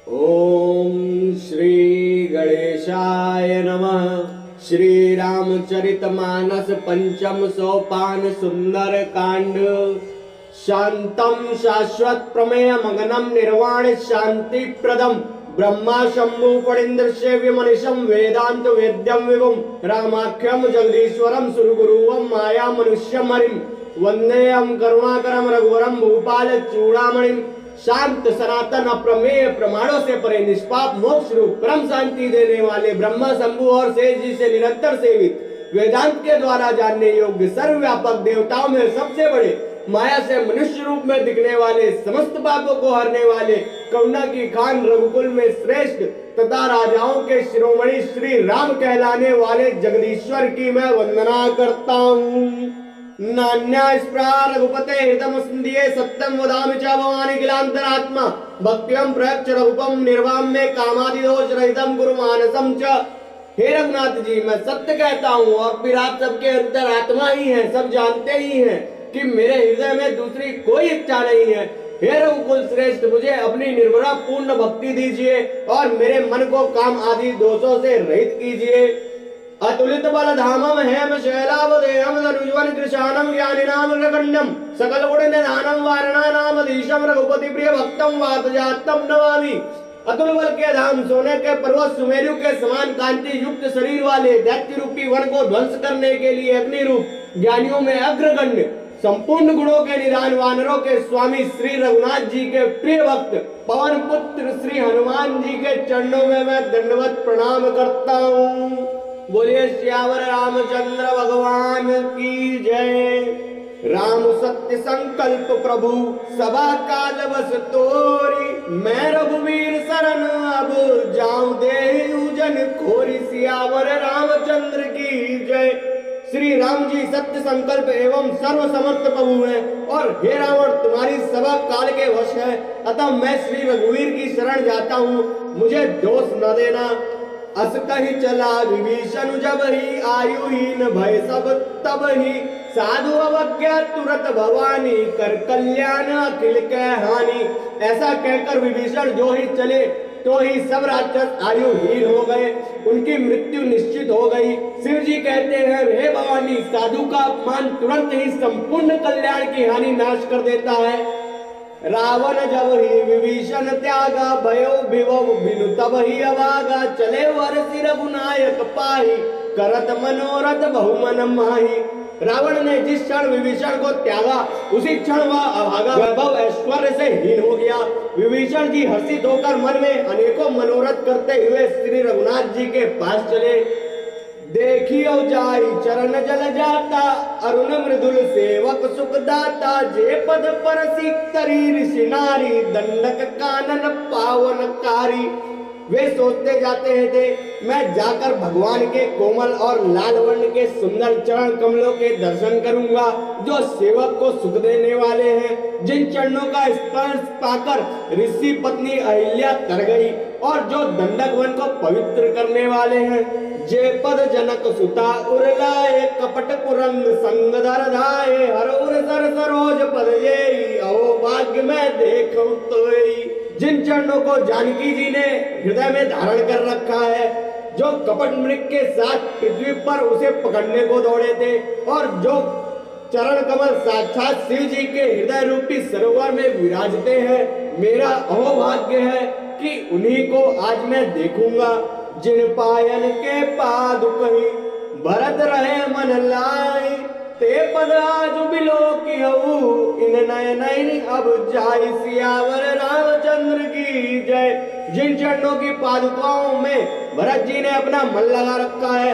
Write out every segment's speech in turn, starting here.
ओम श्री गणेशाय नमः। श्री रामचरितमानस पंचम सोपान सुंदर कांड। शांतम शाश्वत प्रमेय मगनम निर्वाण शांति प्रदम ब्रह्मा शंभु फणींद्र सेव्य मनीषम वेदांत वेद्यम विभुम रामाख्यम जगदीश्वरम सुरगुरुवम माया मनुष्यम हरिम वंदेयम करुणाकरम रघुवरम भूपाल चूड़ामणिम। शांत सनातन अप्रमेय प्रमाणों से परे निष्पाप मोक्ष रूप परम शांति देने वाले ब्रह्मा शंभु और शेष जी से निरंतर सेवित वेदांत के द्वारा जानने योग्य सर्वव्यापक देवताओं में सबसे बड़े माया से मनुष्य रूप में दिखने वाले समस्त पापों को हरने वाले करुणा की खान रघुकुल में श्रेष्ठ तथा राजाओं के शिरोमणि श्री राम कहलाने वाले जगदीश्वर की मैं वंदना करता हूँ। नान्या स्प्रा रघुपते हितमस्मदीये सत्यम वदामि च भवानी किलांतरात्मा भक्त्यम प्रयच्छ रघुपम निर्वाम्य कामादिदोष रहितम गुरु मानसम च। हे रघुनाथ जी, मैं सत्य कहता हूँ और फिर आप सबके अंतरात्मा ही हैं, सब जानते ही हैं कि मेरे हृदय में दूसरी कोई इच्छा नहीं है। हे रघुकुल श्रेष्ठ, मुझे अपनी निर्भरा पूर्ण भक्ति दीजिए और मेरे मन को काम आदि दोषों से रहित कीजिए। अतुलित बल धामम हेम शैलावदेहम धनुजवन कृशानम ज्ञानिनाम रगण्यम सकल गुण निधानम वारणानाम धीशम रघुपति प्रिय भक्तम वातजातम नमामि। अतुल बल के धाम, सोने के पर्वत सुमेरु के समान कांति युक्त शरीर वाले दैत्य रूपी वन को ध्वंस करने के लिए अग्नि रूप ज्ञानियों में अग्रगण्य संपूर्ण गुणों के निधान वानरों के स्वामी श्री रघुनाथ जी के प्रिय भक्त पवन पुत्र श्री हनुमान जी के चरणों में मैं दंडवत प्रणाम करता हूँ। बोलिए श्यावर रामचंद्र भगवान की जय। राम सत्य संकल्प प्रभु सभा काल बस तोरी मैं रघुवीर शरण अब जाऊं देहु जन खोरी। सियावर रामचंद्र की जय। श्री राम जी सत्य संकल्प एवं सर्व समर्थ प्रभु है और हे रावण तुम्हारी सभा काल के वश है, अतः मैं श्री रघुवीर की शरण जाता हूँ, मुझे दोष न देना। अस कही चला विभीषण जब ही आयुहीन भय सब तब ही साधु अवज्ञा तुरत भवानी कर कल्याण अखिल के हानि। ऐसा कहकर विभीषण जो ही चले तो ही सब राक्षस आयुहीन हो गए, उनकी मृत्यु निश्चित हो गई। शिव जी कहते हैं, हे भवानी, साधु का अपमान तुरंत ही संपूर्ण कल्याण की हानि नाश कर देता है। रावण जब ही विभीषण त्यागा भयो विभव बिनु तब ही अभागा चले वर्षि रघुनायक पाही करत मनोरथ बहुमन माही। रावण ने जिस क्षण विभीषण को त्यागा उसी क्षण वह अभागा वैभव ऐश्वर्य से हीन हो गया। विभीषण जी हर्षित होकर मन में अनेकों मनोरथ करते हुए श्री रघुनाथ जी के पास चले। देखियो जाई चरण जल जाता अरुण मृदुल सेवक सुख दाता जे पद पर तरी ऋषि नारी दंडक कानन पावनकारी। वे सोचते जाते हैं थे मैं जाकर भगवान के कोमल और लाल वर्ण के सुंदर चरण कमलों के दर्शन करूंगा जो सेवक को सुख देने वाले हैं, जिन चरणों का स्पर्श पाकर ऋषि पत्नी अहिल्या तर गई और जो दंडक वन को पवित्र करने वाले हैं। जे पद जनक सुता उरलाए कपट कुरंग संग धर धाये हर उर सर सरोज पद जेई अहो भाग्य में देखूं तोई। जिन चरणों को जानकी जी ने हृदय में धारण कर रखा है, जो कपट मृग के साथ पृथ्वी पर उसे पकड़ने को दौड़े थे और जो चरण कमल साक्षात शिव जी के हृदय रूपी सरोवर में विराजते हैं, मेरा अहोभाग्य है कि उन्हीं को आज मैं देखूंगा। जिन पायन के पादुकहि भरत रहे मन लाई ते पद आज बिलो की हऊ इन नयन अब जाई। सियावर रामचंद्र की जय। जिन चरणों की पादुकाओं में भरत जी ने अपना मन लगा रखा है,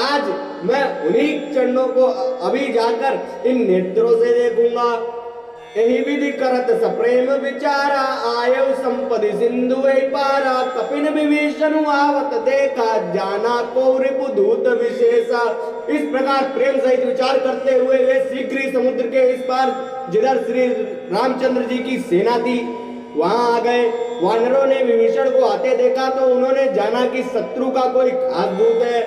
आज मैं उन्हीं चरणों को अभी जाकर इन नेत्रों से देखूंगा। यही विधि करत सप्रेम विचारा आयु संपदि सिंधु पारा कपिन विभीषण आवत देखा जाना को रिपुदूत विशेषा। इस प्रकार प्रेम सहित विचार करते हुए वे शीघ्र ही समुद्र के इस पार जिधर श्री रामचंद्र जी की सेना थी वहां आ गए। वानरों ने विभीषण को आते देखा तो उन्होंने जाना कि शत्रु का कोई खास दूत है।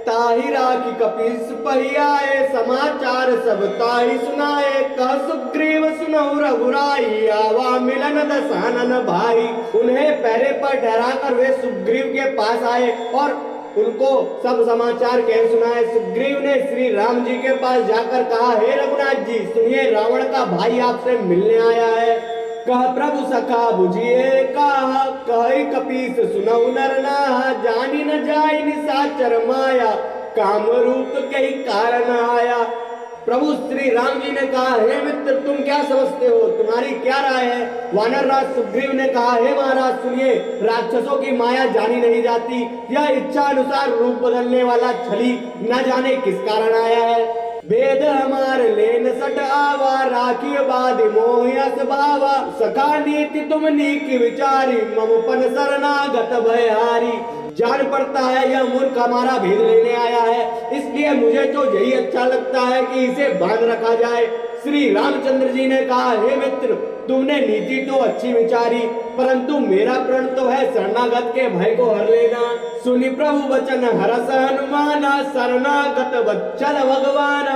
ताहि राखी कपीस पहियाए, समाचार सब ताहि सुनाए। कह सुग्रीव सुनहु रघुराई, आवा मिलन दसानन भाई। उन्हें पहरे पर ठहराकर वे सुग्रीव के पास आए और उनको सब समाचार कह सुनाए। सुग्रीव ने श्री राम जी के पास जाकर कहा, हे रघुनाथ जी, सुनिए, रावण का भाई आपसे मिलने आया है। कह प्रभु सखा बुझिए कहा, कहि कपीस सुनहु नर नाहा। जानी न जाय निशाचर माया, काम रूप कई कारण आया। प्रभु श्री राम जी ने कहा, हे मित्र, तुम क्या समझते हो, तुम्हारी क्या राय है। वानर राज सुग्रीव ने कहा, हे महाराज सुनिए, राक्षसों की माया जानी नहीं जाती। यह इच्छा अनुसार रूप बदलने वाला छली न जाने किस कारण आया है। वेद हमार लेन सट आवा, राखी बाद मोहयस भावा। सखा नीति तुम नीक विचारी, ममपन शरणागत भयहारी। जान पड़ता है यह मूर्ख हमारा भेद लेने आया है, इसलिए मुझे तो यही अच्छा लगता है कि इसे बांध रखा जाए। श्री रामचंद्र जी ने कहा, हे मित्र, तुमने नीति तो अच्छी विचारी, परंतु मेरा प्रण तो है शरणागत के भय को हर लेना। सुनि प्रभु वचन हरस हनुमाना, शरणागत वत्सल भगवान।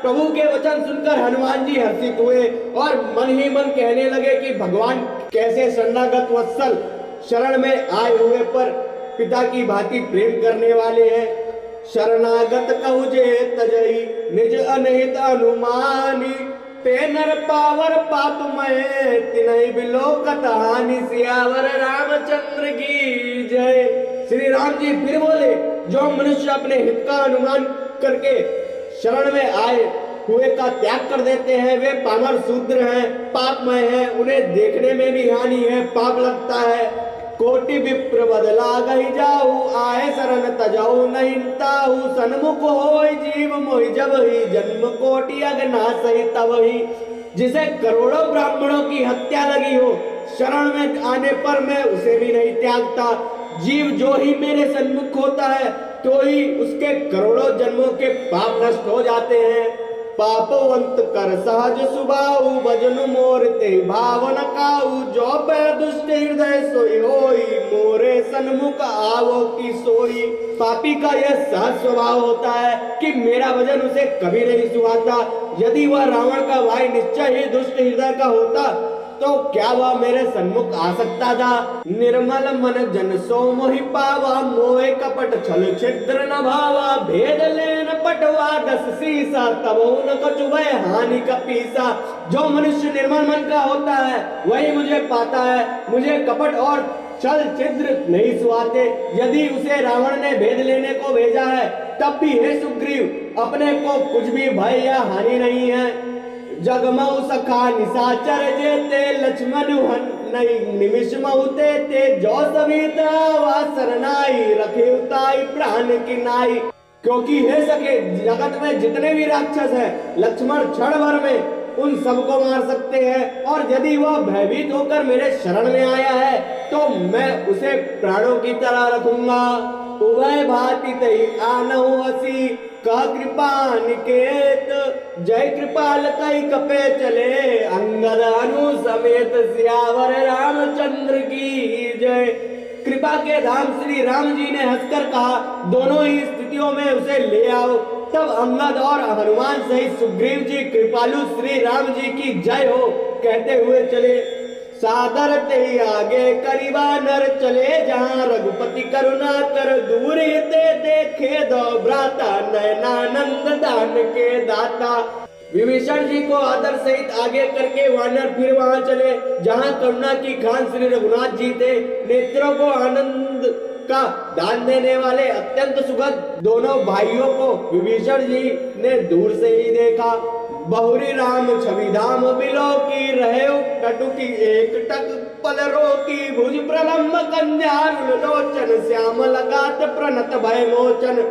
प्रभु के वचन सुनकर हनुमान जी हर्षित हुए और मन ही मन कहने लगे कि भगवान कैसे शरणागत वत्सल, शरण में आए हुए पर पिता की भांति प्रेम करने वाले हैं। शरणागत कहु जे तजई, निज अनहित अनुमानी। ते नर पावर पापमय, तिनहि बिलोकत हानि। सियावर रामचंद्र की जय। श्री राम जी फिर बोले, जो मनुष्य अपने हित का अनुमान करके शरण में आए हुए का त्याग कर देते हैं, वे पामर शूद्र हैं, पापमय हैं, उन्हें देखने में भी हानि है, पाप लगता है। कोटि विप्र बदला गई जाऊ, आए शरण तजाऊ नहीं ताऊ। सन्मुख होय जीव मोहि, जब ही जन्म कोटि अगना सही तब ही। जिसे करोड़ों ब्राह्मणों की हत्या लगी हो, शरण में आने पर मैं उसे भी नहीं त्यागता। जीव जो ही मेरे सन्मुख होता है, तो ही उसके करोड़ों जन्मों के पाप नष्ट हो जाते हैं। पापवंत कर सहज सुभाऊ, भजनु मोर ते भावन काऊ। जो पे दुष्ट हृदय सोई होई, मोरे सन्मुख आवो की सोई। पापी का यह सहज स्वभाव होता है कि मेरा भजन उसे कभी नहीं सुहाता। यदि वह रावण का भाई निश्चय ही दुष्ट हृदय का होता, तो क्या वह मेरे सन्मुख आ सकता था। निर्मल मन जन सो मोहि पावा, मोहे कपट छल छिद्र न भावा। भेद लेन पटवा 10 सीसा, तब न कछु भय हानि कपीसा। जो मनुष्य निर्मल मन का होता है वही मुझे पाता है, मुझे कपट और छल छिद्र नहीं सुहाते। यदि उसे रावण ने भेद लेने को भेजा है, तब भी हे सुग्रीव, अपने को कुछ भी भय या हानि नहीं है। जगमऊ सखा निशाचर जेते, लक्ष्मण नहीं निमिष महुते ते। जो सविता वासरनाई, रखे उताई प्राण की नाई। क्योंकि हे सके, जगत में जितने भी राक्षस हैं, लक्ष्मण क्षण भर में उन सबको मार सकते हैं, और यदि वह भयभीत होकर मेरे शरण में आया है, तो मैं उसे प्राणों की तरह रखूंगा। उभय भाति तई आनहु हसी, कह कृपा निकेत। जय कृपाल कई कपे चले, अंगद अनु समेत। सियावर रामचंद्र की जय। कृपा के धाम श्री राम जी ने हंसकर कहा, दोनों ही स्थितियों में उसे ले आओ। तब अंगद और हनुमान सहित सुग्रीव जी कृपालु श्री राम जी की जय हो कहते हुए चले। सादर ते आगे करीबा नर चले, जहाँ रघुपति करुणा कर। दूर ते देखे दो भ्राता, नयनानंद दान के दाता। विभीषण जी को आदर सहित आगे करके वानर फिर वहां चले जहाँ करुणा की खान श्री रघुनाथ जी थे। नेत्रों को आनंद का दान देने वाले अत्यंत सुखद दोनों भाइयों को विभीषण जी ने दूर से ही देखा। बहुरी राम छवि धाम बिलो की, रहे टटु की एक टक पल रोकी। भुज प्रलम्ब कन्या लोचन, श्याम लगात प्रणत भय मोचन।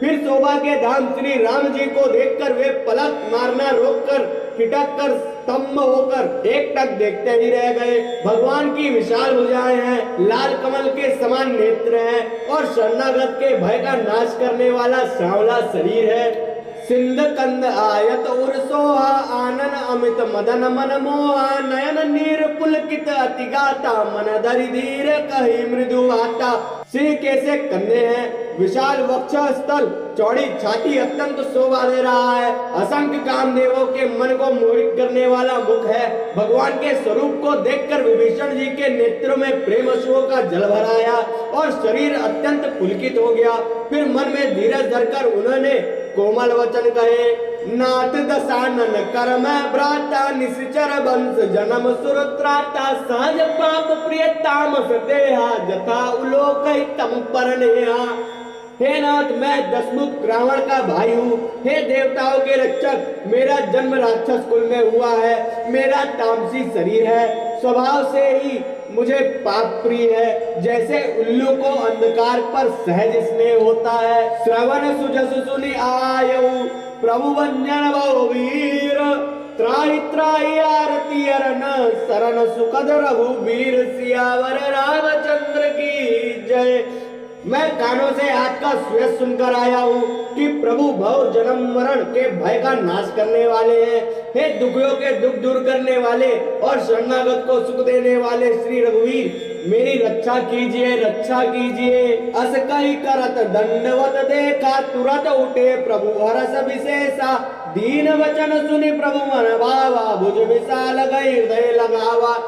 फिर शोभा के धाम श्री राम जी को देखकर वे पलक मारना रोककर ठिठक कर स्तंभ होकर एक टक देखते ही रह गए। भगवान की विशाल भुजाएं हैं, लाल कमल के समान नेत्र हैं और शरणागत के भय का नाश करने वाला सांवला शरीर है। सिंध कंद आयत उर सोहा आनन अमित मदन मन मोहा नयन नीर पुलकित अति गाता मन धरि धीर कही मृदु आता। सिंह कैसे कंधे हैं, विशाल वक्ष स्थल, चौड़ी छाती अत्यंत शोभा दे रहा है। असंख्य कामदेवों के मन को मोहित करने वाला मुख है। भगवान के स्वरूप को देखकर विभीषण जी के नेत्रों में प्रेम अश्रुओं का जल भर आया और शरीर अत्यंत पुलकित हो गया। फिर मन में धीरज धरकर उन्होंने कोमल वचन कहे, नाथ दशानन कर मैं भ्राता निश्चर वंश जन्म सुरत्राता सहज पाप प्रिय तामस देहा जथा उलोक तम पर नेहा। हे नाथ, मैं दशमुख रावण का भाई हूँ। हे देवताओं के रक्षक, मेरा जन्म राक्षस कुल में हुआ है। मेरा तामसी शरीर है, स्वभाव से ही मुझे पाप प्रिय है। जैसे उल्लू को अंधकार पर सहज स्नेह होता है। श्रवण सुजस सुनि आयऊ प्रभु वंजन बहुवीर त्राहि त्राहि आरती अरन शरण सुखद रघुवीर सियावर रामचंद्र की जय। मैं कानों से आपका सुयश सुनकर आया हूँ कि प्रभु भव जन्म मरण के भय का नाश करने वाले हैं। हे दुखियों के दुख दूर करने वाले और शरणागत को सुख देने वाले श्री रघुवीर, मेरी रक्षा कीजिए, रक्षा कीजिए। अस कही करत दंडवत देखा तुरंत उठे प्रभु हरस विशेषा। दीन वचन सुनि प्रभु मन भावा भुज विशाल गई हृदय लगावा।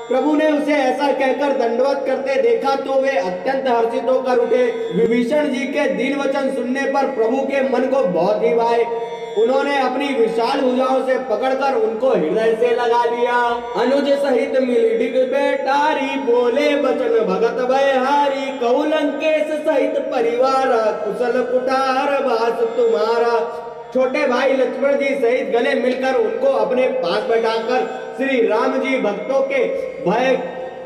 प्रभु ने उसे ऐसा कहकर दंडवत करते देखा तो वे अत्यंत हर्षित होकर उठे। विभीषण जी के दीन वचन सुनने पर प्रभु के मन को बहुत ही भाए। उन्होंने अपनी विशाल भुजाओं से पकड़कर उनको हृदय से लगा लिया। अनुज सहित मिली डिग बेटारी बोले बचन भगत भयहारी। कहु लंकेश सहित परिवार कुशल कुठार बास तुम्हारा। छोटे भाई लक्ष्मण जी सहित गले मिलकर उनको अपने पास बैठाकर श्री राम जी भक्तों के भय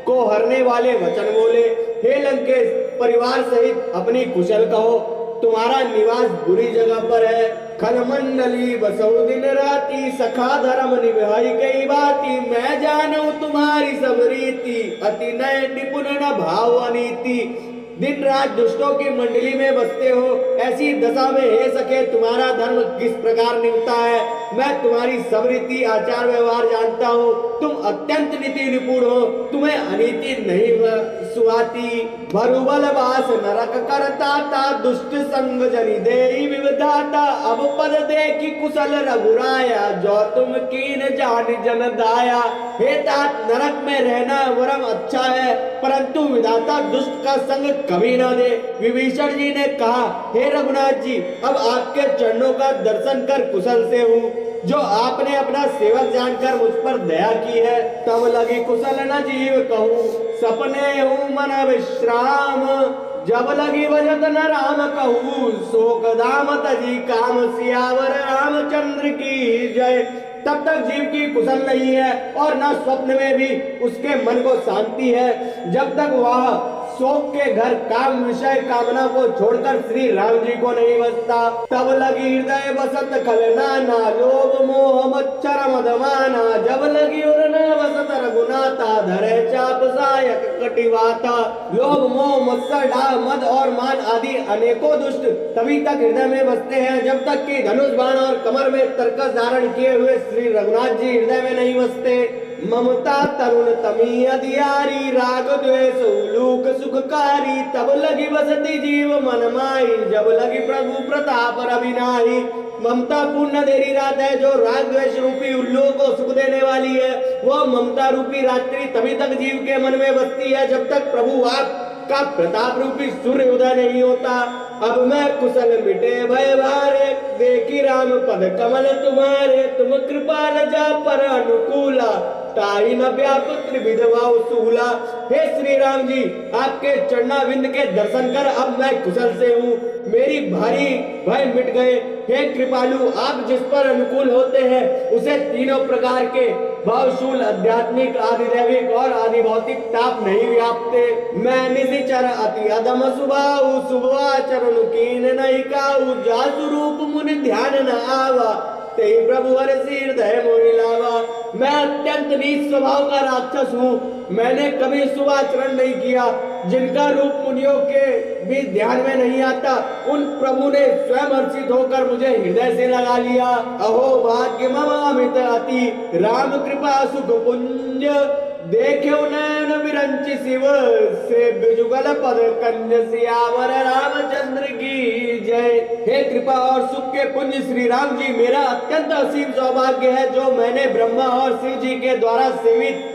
को हरने वाले वचन बोले। हे लंकेश, परिवार सहित अपनी कुशल कहो, तुम्हारा निवास बुरी जगह पर है। खलमंडली बसौ दिन राती सखा धर्म निभाई कई बाती। मैं जानू तुम्हारी सब रीति अति नय निपुण न भाव अनीति। दिन रात दुष्टों की मंडली में बसते हो, ऐसी दशा में हे सखे तुम्हारा धर्म किस प्रकार निभता है मैं तुम्हारी सब रीति आचार व्यवहार जानता हूँ। तुम अत्यंत नीति निपुण हो, तुम्हें अनीति नहीं सुहाती। भरुबल वास नरक करता दुष्ट संग जनि देहि विविधाता। अब पद देखि कुशल रघुराया जो तुम कीन जान जन दाया। हे तात, नरक में रहना वरम अच्छा है, परंतु विधाता दुष्ट का संग कभी न दे। विभीषण जी ने कहा, हे रघुनाथ जी, अब आपके चरणों का दर्शन कर कुशल से हूँ, जो आपने अपना सेवक जानकर मुझ पर दया की है। तब लगी कुशल न जीव कहूँ, सपने हूँ मन विश्राम। जब लगी बजत न राम कहूँ, शोक दाम तजी काम सियावर रामचंद्र की जय। तब तक जीव की कुशल नहीं है और न स्वप्न में भी उसके मन को शांति है, जब तक वह शोक के घर काम विषय कामना को छोड़कर श्री राम जी को नहीं बसता। तब लगी हृदय बसत खलनाना लोभ मोह मच्छर मदमाना। जब लगी उड़ना बसत रघुनाथा धरे चाप सायक कटिवाता। लोभ मोह मत्सर डाह मद और मान आदि अनेकों दुष्ट तभी तक हृदय में बसते हैं जब तक कि धनुष बाण और कमर में तरकस धारण किए हुए श्री रघुनाथ जी हृदय में नहीं बसते। ममता तरुण तमी अधियारी राग द्वेष उलूक सुखकारी। तब लगी बसती जीव मन माई जब लगी प्रभु प्रताप रविनाही। ममता पूर्ण अंधेरी रात है जो राग द्वेष रूपी उल्लू को सुख देने वाली है। वह ममता रूपी रात्रि तभी तक जीव के मन में बसती है जब तक प्रभु आपका प्रताप रूपी सूर्य उदय नहीं होता। अब मैं कुशल मिटे भय भारे देखी राम पद कमल तुम्हारे। तुम कृपाल जा पर अनुकूला ताई न व्याप त्रिविधवा सूला। हे श्री राम जी, आपके चरणाविंद के दर्शन कर अब मैं कुशल से हूँ, मेरी भारी भय मिट गए। हे कृपालु, आप जिस पर अनुकूल होते हैं उसे तीनों प्रकार के भावशूल आध्यात्मिक आदि दैविक और आदि भौतिक ताप नहीं व्यापते। मैं निशिचर अति अधम सुभाऊ शुभाचरण कीन नहीं काऊ। जासु रूप मुनि ध्यान न आवा ते प्रभु हर हृदय मोहि लावा। मैं अत्यंत नीच स्वभाव का राक्षस हूँ। मैंने कभी शुभ आचरण नहीं किया। जिनका रूप मुनियों के भी ध्यान में नहीं आता, उन प्रभु ने स्वयं हर्षित होकर मुझे हृदय से लगा लिया। अहो भाग्य मम अमित अति, राम कृपा सुख पुंज, देखे नयन विरंचि शिव से बिजुगल पद कंज, सियावर रामचंद्र की जय। हे कृपा और सुख के पुंज श्री राम जी, मेरा अत्यंत असीम सौभाग्य है जो मैंने ब्रह्मा और शिव जी के द्वारा सेवित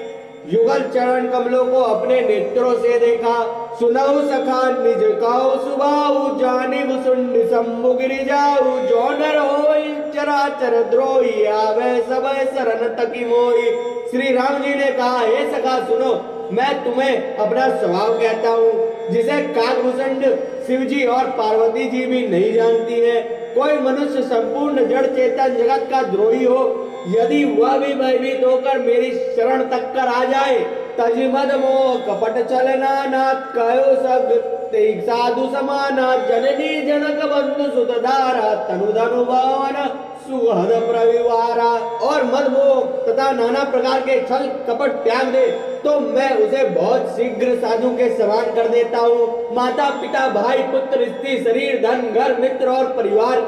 युगल चरण कमलों को अपने नेत्रों से देखा। सुनाऊ सखा निज काऊ सुबाऊ, जानिब सुंड शंभु गिरि जाऊ, जो नर होई चराचर द्रोही, आवे सब शरण तकी मोही। श्री राम जी ने कहा, हे सखा सुनो, मैं तुम्हें अपना स्वभाव कहता हूँ जिसे काकभूषण शिव जी और पार्वती जी भी नहीं जानती है। कोई मनुष्य संपूर्ण जड़ चेतन जगत का द्रोही हो, यदि वह भी भयभीत होकर मेरी शरण तक कर आ जाए, तजिमद मोह कपट चलना नाथ, कहो सब साधु समाना, जननी जनक बंधु सुतधारा, तनु धनु भवन सुहद प्रविवारा। और मद मोह तथा नाना प्रकार के छल कपट त्याग दे तो मैं उसे बहुत शीघ्र साधु के समान कर देता हूँ। माता पिता भाई पुत्र स्त्री शरीर धन घर मित्र और परिवार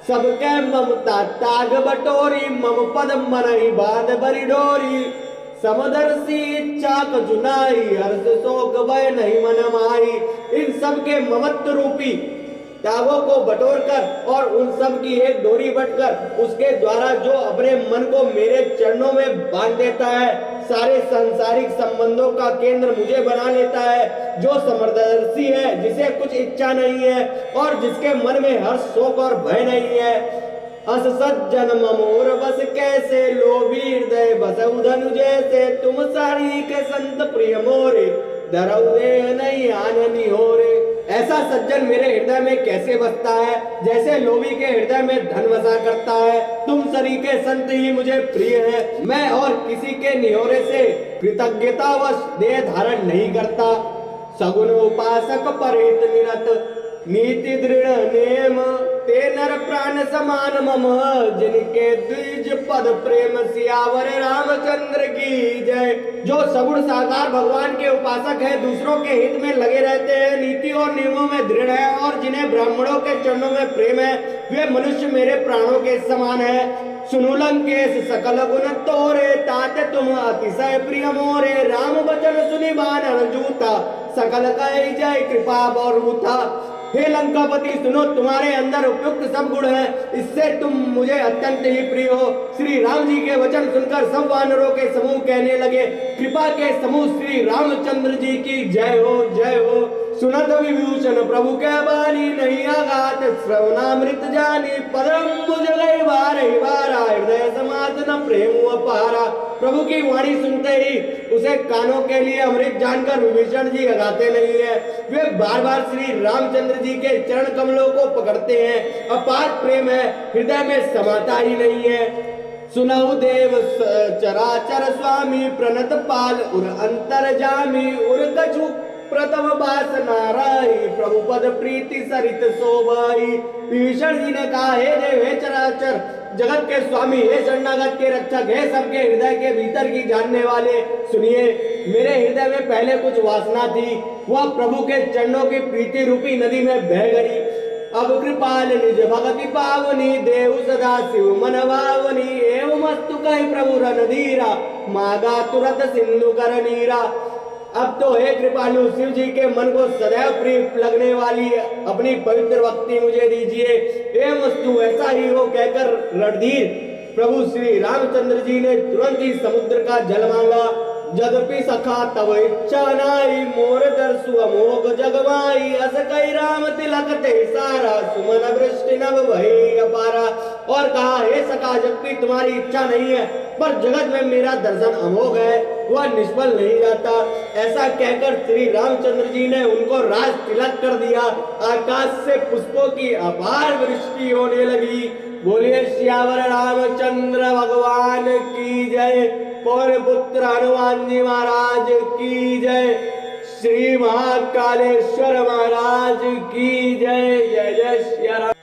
सबके ममता ताग बटोरी, मम पद मन ही बांध बरी डोरी, समदर्शी इच्छा कजुनाई, हर्ष शोक भय नहीं मन माई। इन सब के ममत्व रूपी तागों को बटोर कर और उन सब की एक डोरी बटकर उसके द्वारा जो अपने मन को मेरे चरणों में बांध देता है, सारे सांसारिक संबंधों का केंद्र मुझे बना लेता है, जो समदर्शी है, जिसे कुछ इच्छा नहीं है और जिसके मन में हर्ष शोक और भय नहीं है। अस सज्जन ममोर बस कैसे, लोभी हृदय बसउ धनु जैसे, तुम सारी के संत प्रिय मोरे, डरऊ दे नहीं आननी हो रे। ऐसा सज्जन मेरे हृदय में कैसे बसता है, जैसे लोभी के हृदय में धन बसा करता है। तुम सरी के संत ही मुझे प्रिय है। मैं और किसी के निहोरे से कृतज्ञतावश देह धारण नहीं करता। सगुन उपासक परित निरत, नीति दृढ़ नेम, ते नर प्राण समान मम, जिनके द्विज पद प्रेम, सियावर रामचंद्र की जय। जो सगुण साकार भगवान के उपासक है, दूसरों के हित में लगे रहते हैं, नीति और नियमों में दृढ़ है और जिन्हें ब्राह्मणों के चरणों में प्रेम है, वे मनुष्य मेरे प्राणों के समान है। सुनु लंकेश सकल गुण तोरे, ताते तुम अतिशय प्रिय मोरे, राम वचन सुनि बानर जूता, सकल कहि जय कृपा बरूथा। हे लंकापति सुनो, तुम्हारे अंदर उपयुक्त सब गुण है, इससे तुम मुझे अत्यंत ही प्रिय हो। श्री राम जी के वचन सुनकर सब वानरों के समूह कहने लगे, कृपा के समूह श्री रामचंद्र जी की जय हो, जय हो। सुनत विभूषण प्रभु के बानी, नहीं आघात श्रवणामृत जानी, परम मुझ गई बारा, हृदय समात न प्रेम अपारा। प्रभु की वाणी सुनते ही उसे कानों के लिए अमृत जानकर विभीषण जी लगाते नहीं है। वे बार बार श्री रामचंद्र जी के चरण कमलों को पकड़ते हैं। अपार प्रेम है, हृदय में समाता ही नहीं है। सुनहु देव चराचर स्वामी, प्रणत पाल उर अंतर जामी, उर कछु प्रथम बास नाराई, प्रभु पद प्रीति सरित शोभाई। विभीषण जी ने कहा, हे देव, हे चराचर जगत के स्वामी, हे शरणागत के रक्षक, हे सबके हृदय के भीतर की जानने वाले, सुनिए, मेरे हृदय में पहले कुछ वासना थी, वह प्रभु के चरणों की प्रीति रूपी नदी में बह गई। अब कृपाल निज भगति पावनी, देव सदा शिव मन भावनी, एवं अस्तु कहि प्रभु रणधीरा, मागा तुरत सिंधु कर नीरा। अब तो हे कृपालु, शिव जी के मन को सदैव प्रिय लगने वाली अपनी पवित्र भक्ति मुझे दीजिए। हे वस्तु ऐसा ही हो कहकर रणधीर प्रभु श्री रामचंद्र जी ने तुरंत ही समुद्र का जल मांगा। जदपि सखा तब इच्छा नाई, मोर दर्शु अमोघ जगमाई, अस कई राम तिलक ते सारा, सुमन वृष्टि नभ भई अपारा। और कहा, हे सखा, जबकि तुम्हारी इच्छा नहीं है, पर जगत में मेरा दर्शन अमोघ है, वह निष्फल नहीं जाता। ऐसा कहकर श्री रामचंद्र जी ने उनको राज तिलक कर दिया। आकाश से पुष्पों की अपार वृष्टि होने लगी। बोलिए श्यावर रामचंद्र भगवान की जय। पौर पुत्र हनुमान जी महाराज की जय। श्री महाकालेश्वर महाराज की जय। जय जय श्री राम।